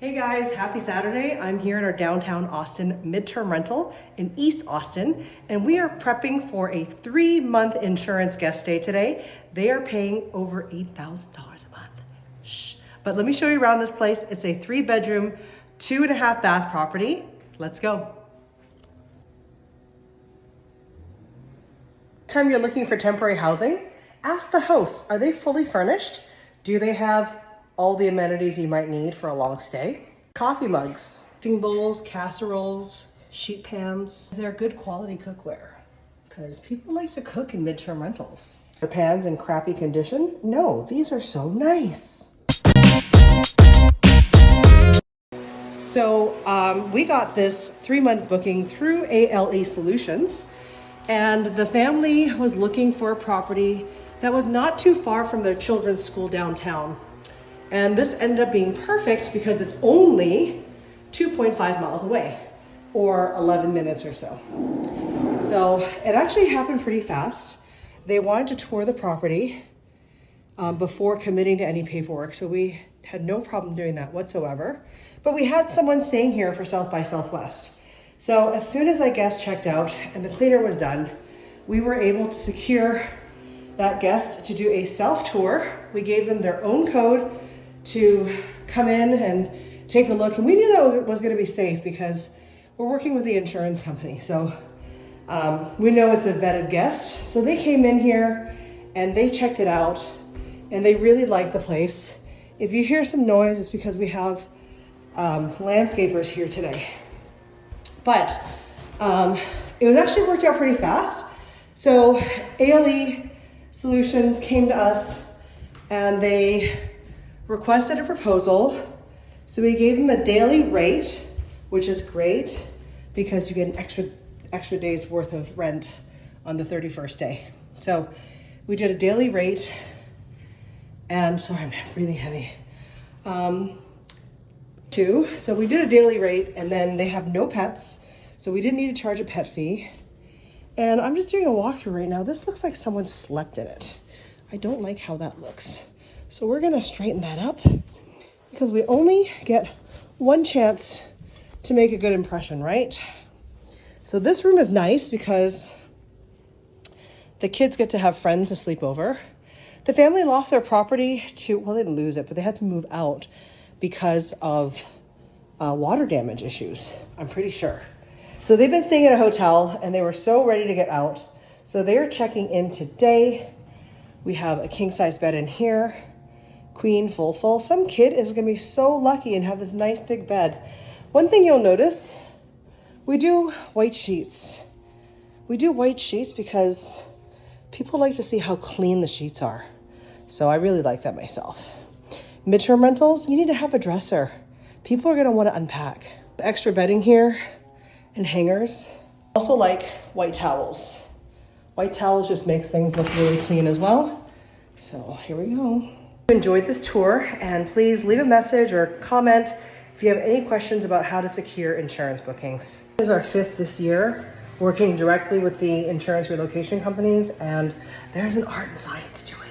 Hey guys, happy Saturday. I'm here at our downtown Austin midterm rental in East Austin, and we are prepping for a 3-month insurance guest stay today. They are paying over $8,000 a month. Shh. But let me show you around this place. It's a 3-bedroom, 2.5 bath property. Let's go. Next time you're looking for temporary housing, ask the host, are they fully furnished? Do they have all the amenities you might need for a long stay? Coffee mugs, mixing bowls, casseroles, sheet pans. They're good quality cookware because people like to cook in midterm rentals. Are pans in crappy condition? No, these are so nice. So we got this 3-month booking through ALE Solutions, and the family was looking for a property that was not too far from their children's school downtown. And this ended up being perfect because it's only 2.5 miles away, or 11 minutes or so. So it actually happened pretty fast. They wanted to tour the property before committing to any paperwork. So we had no problem doing that whatsoever. But we had someone staying here for South by Southwest. So as soon as that guest checked out and the cleaner was done, we were able to secure that guest to do a self-tour. We gave them their own code to come in and take a look. And we knew that was going to be safe because we're working with the insurance company. So we know it's a vetted guest. So they came in here and they checked it out and they really liked the place. If you hear some noise, it's because we have landscapers here today. But it was actually worked out pretty fast. So ALE Solutions came to us and they requested a proposal. So we gave them a daily rate, which is great because you get an extra day's worth of rent on the 31st day. So we did a daily rate, and sorry, I'm breathing heavy. So we did a daily rate, and then they have no pets, so we didn't need to charge a pet fee. And I'm just doing a walkthrough right now. This looks like someone slept in it. I don't like how that looks. So we're gonna straighten that up because we only get one chance to make a good impression, right? So this room is nice because the kids get to have friends to sleep over. The family lost their property well, they didn't lose it, but they had to move out because of water damage issues, I'm pretty sure. So they've been staying at a hotel and they were so ready to get out. So they're checking in today. We have a king-size bed in here. Queen, full. Some kid is gonna be so lucky and have this nice big bed. One thing you'll notice, we do white sheets. We do white sheets because people like to see how clean the sheets are. So I really like that myself. Midterm rentals, you need to have a dresser. People are gonna wanna unpack. Extra bedding here and hangers. Also like white towels. White towels just makes things look really clean as well. So here we go. Enjoyed this tour, and please leave a message or comment if you have any questions about how to secure insurance bookings. This is our 5th this year working directly with the insurance relocation companies, and there's an art and science to it.